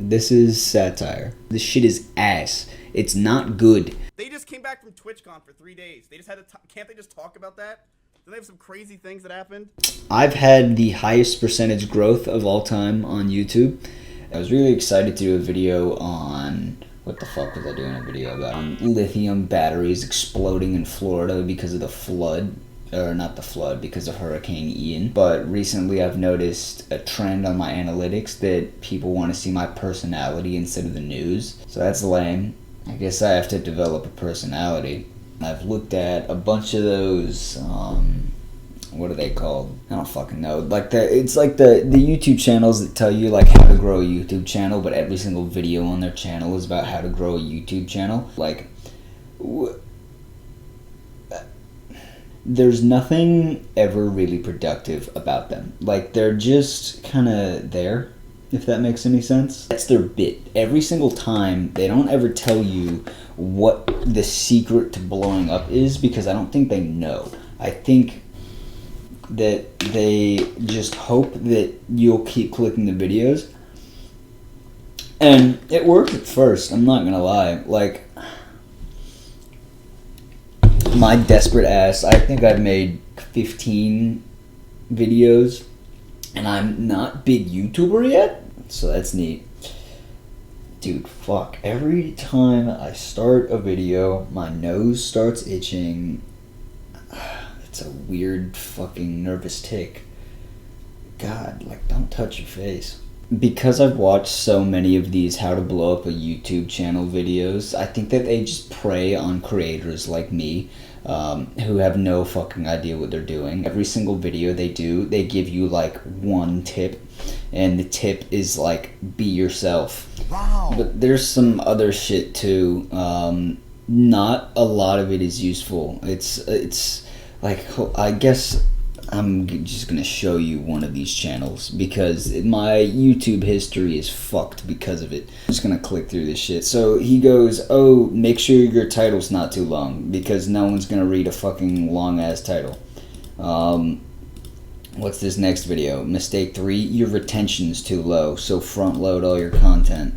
This is satire. This shit is ass. It's not good. They just came back from TwitchCon for 3 days. They just had to. Can't they just talk about that? Do they have some crazy things that happened? I've had the highest percentage growth of all time on YouTube. I was really excited to do a video on... What the fuck was I doing a video about? Lithium batteries exploding in Florida because of the flood. Or not the flood, because of Hurricane Ian. But recently I've noticed a trend on my analytics that people want to see my personality instead of the news. So that's lame. I guess I have to develop a personality. I've looked at a bunch of those, what are they called? I don't fucking know. It's like the YouTube channels that tell you like how to grow a YouTube channel, but every single video on their channel is about how to grow a YouTube channel. Like, there's nothing ever really productive about them. Like, they're just kind of there, if that makes any sense. That's their bit. Every single time, they don't ever tell you what the secret to blowing up is, because I don't think they know. I think that they just hope that you'll keep clicking the videos. And it worked at first, I'm not gonna lie. Like, my desperate ass, I think I've made 15 videos, and I'm not big YouTuber yet, so that's neat. Dude, fuck, every time I start a video, my nose starts itching. It's a weird fucking nervous tick. God, like, don't touch your face. Because I've watched so many of these how to blow up a YouTube channel videos, I think that they just prey on creators like me, who have no fucking idea what they're doing. Every single video they do, they give you like one tip, and the tip is like, be yourself. Wow. But there's some other shit too. Not a lot of it is useful. It's like, I guess I'm just gonna show you one of these channels because my YouTube history is fucked because of it. I'm just gonna click through this shit. So he goes, oh, make sure your title's not too long because no one's gonna read a fucking long ass title. What's this next video? Mistake 3, your retention's too low, so front load all your content.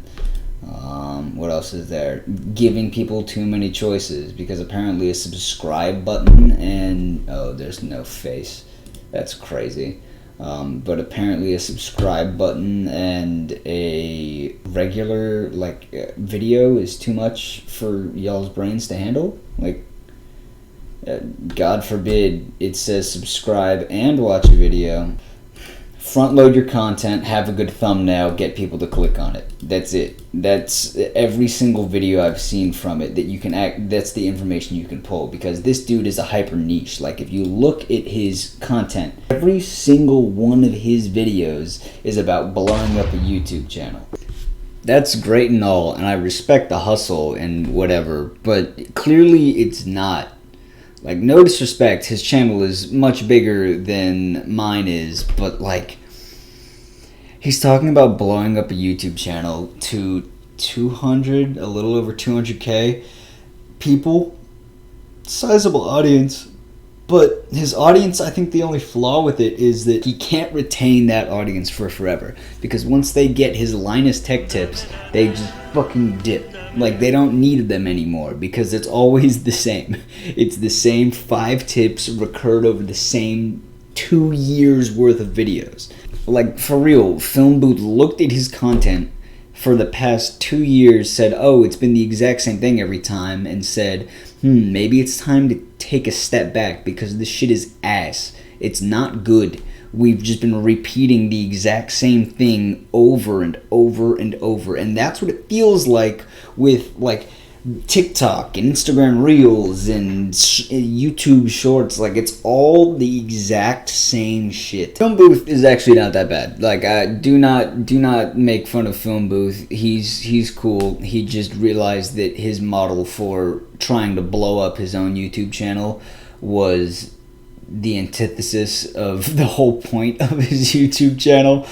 What else is there? Giving people too many choices, because apparently a subscribe button and... oh, there's no face. That's crazy. But apparently a subscribe button and a regular, like, video is too much for y'all's brains to handle. Like, God forbid it says subscribe and watch a video. Front load your content, have a good thumbnail, get people to click on it. That's it. That's every single video I've seen from it that you can that's the information you can pull, because this dude is a hyper niche. Like, if you look at his content, every single one of his videos is about blowing up a YouTube channel. That's great and all, and I respect the hustle and whatever, but clearly it's not. Like, no disrespect, his channel is much bigger than mine is, but, like, he's talking about blowing up a YouTube channel to 200, a little over 200K people. Sizable audience. But his audience, I think the only flaw with it is that he can't retain that audience for forever. Because once they get his Linus Tech Tips, they just fucking dip. Like, they don't need them anymore because it's always the same. It's the same 5 tips recurred over the same 2 years worth of videos. Like, for real, Film Booth looked at his content for the past 2 years, said, oh, it's been the exact same thing every time, and said, maybe it's time to take a step back because this shit is ass. It's not good. We've just been repeating the exact same thing over and over and over. And that's what it feels like with, like, TikTok and Instagram Reels and YouTube Shorts. Like, it's all the exact same shit. Film Booth is actually not that bad. Like, do not make fun of Film Booth. He's cool. He just realized that his model for trying to blow up his own YouTube channel was the antithesis of the whole point of his YouTube channel.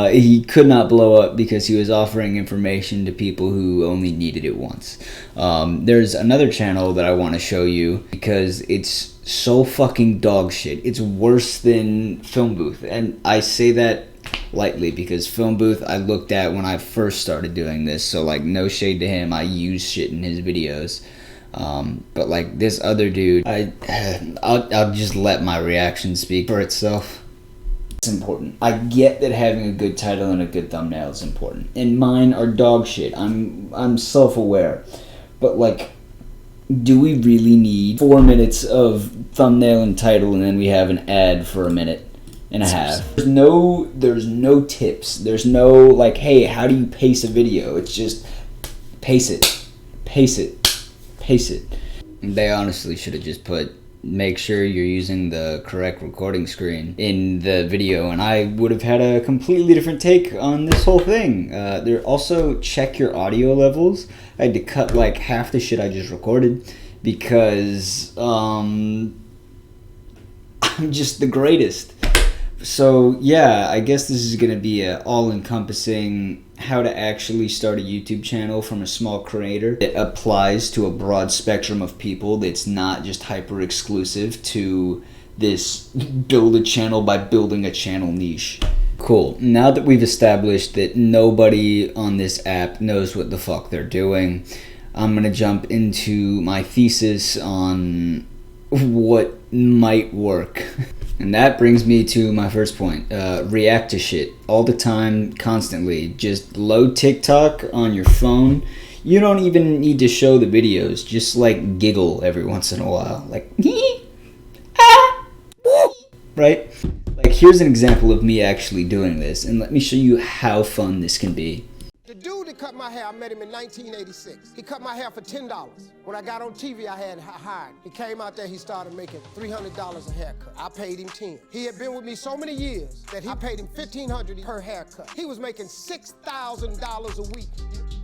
He could not blow up because he was offering information to people who only needed it once. There's another channel that I want to show you because it's so fucking dog shit. It's worse than Film Booth, and I say that lightly, because Film Booth I looked at when I first started doing this, so like no shade to him, I use shit in his videos. But like this other dude, I'll just let my reaction speak for itself. It's important. I get that having a good title and a good thumbnail is important, and mine are dog shit. I'm self-aware, but like, do we really need 4 minutes of thumbnail and title and then we have an ad for a minute and a half? There's no tips. There's no like, hey, how do you pace a video? It's just pace it, pace it, pace it. They honestly should have just put, make sure you're using the correct recording screen in the video, and I would have had a completely different take on this whole thing. There also, check your audio levels. I had to cut like half the shit I just recorded because I'm just the greatest. So yeah, I guess this is gonna be a all-encompassing how to actually start a YouTube channel from a small creator. It applies to a broad spectrum of people. That's not just hyper exclusive to this build a channel by building a channel niche. Cool. Now that we've established that nobody on this app knows what the fuck they're doing, I'm gonna jump into my thesis on what might work. And that brings me to my first point. React to shit all the time, constantly. Just load TikTok on your phone. You don't even need to show the videos. Just like giggle every once in a while. Like, right? Like, here's an example of me actually doing this. And let me show you how fun this can be. The dude that cut my hair, I met him in 1986. He cut my hair for $10. When I got on TV, I had hired. He came out there, he started making $300 a haircut. I paid him 10. He had been with me so many years that I paid him $1,500 per haircut. He was making $6,000 a week.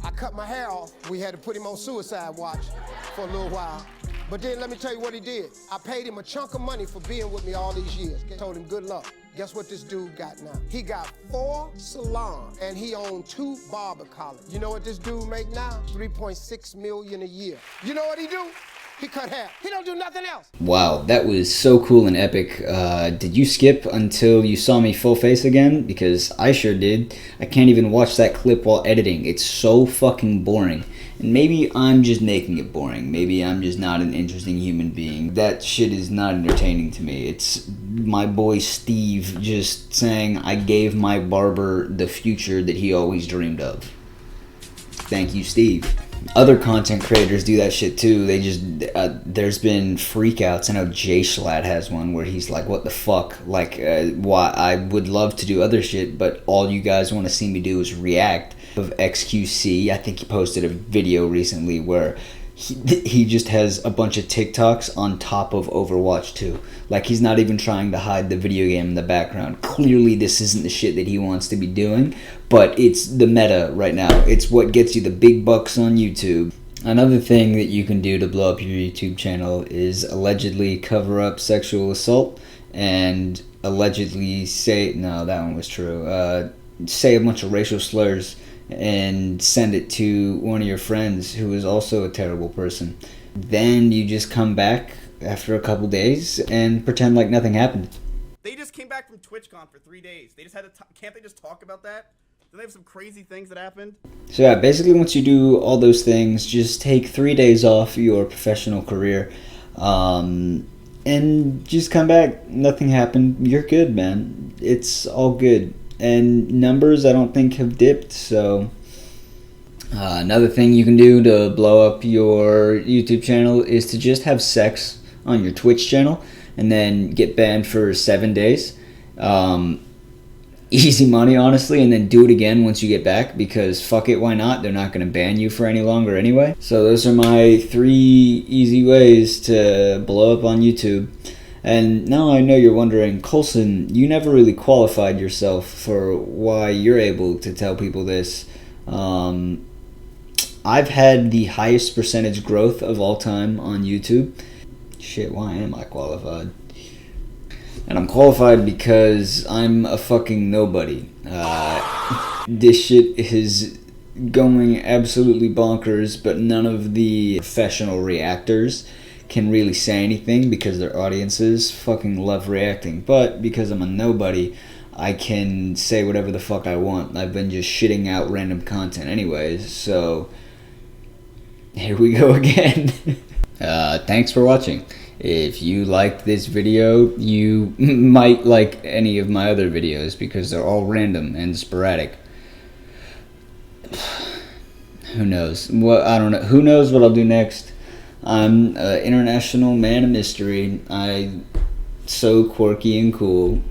I cut my hair off. We had to put him on suicide watch for a little while. But then let me tell you what he did. I paid him a chunk of money for being with me all these years. Told him good luck. Guess what this dude got now? He got 4 salons and he owned 2 barber collars. You know what this dude make now? $3.6 million a year. You know what he do? He cut hair. He don't do nothing else. Wow, that was so cool and epic. Did you skip until you saw me full face again? Because I sure did. I can't even watch that clip while editing. It's so fucking boring. And maybe I'm just making it boring. Maybe I'm just not an interesting human being. That shit is not entertaining to me. It's my boy Steve just saying, I gave my barber the future that he always dreamed of. Thank you, Steve. Other content creators do that shit too. They just, there's been freakouts. I know Jay Schlatt has one where he's like, what the fuck? Like, why? I would love to do other shit, but all you guys want to see me do is react. Of XQC, I think he posted a video recently where he just has a bunch of TikToks on top of Overwatch 2. Like, he's not even trying to hide the video game in the background. Clearly this isn't the shit that he wants to be doing, but it's the meta right now. It's what gets you the big bucks on YouTube. Another thing that you can do to blow up your YouTube channel is allegedly cover up sexual assault and allegedly say, no, that one was true, say a bunch of racial slurs and send it to one of your friends who is also a terrible person. Then you just come back after a couple days and pretend like nothing happened. They just came back from TwitchCon for 3 days. They just had to. Can't they just talk about that? Do they have some crazy things that happened? So yeah, basically once you do all those things, just take 3 days off your professional career, and just come back. Nothing happened. You're good, man. It's all good. And numbers, I don't think, have dipped, so another thing you can do to blow up your YouTube channel is to just have sex on your Twitch channel and then get banned for 7 days. Easy money, honestly, and then do it again once you get back, because fuck it, why not? They're not going to ban you for any longer anyway. So those are my 3 easy ways to blow up on YouTube. And now I know you're wondering, Colson, you never really qualified yourself for why you're able to tell people this. I've had the highest percentage growth of all time on YouTube. Shit, why am I qualified? And I'm qualified because I'm a fucking nobody. This shit is going absolutely bonkers, but none of the professional reactors can really say anything because their audiences fucking love reacting. But because I'm a nobody, I can say whatever the fuck I want. I've been just shitting out random content anyways, so here we go again. Thanks for watching. If you liked this video, you might like any of my other videos because they're all random and sporadic. Who knows? I don't know. Who knows what I'll do next? I'm an international man of mystery. I'm so quirky and cool.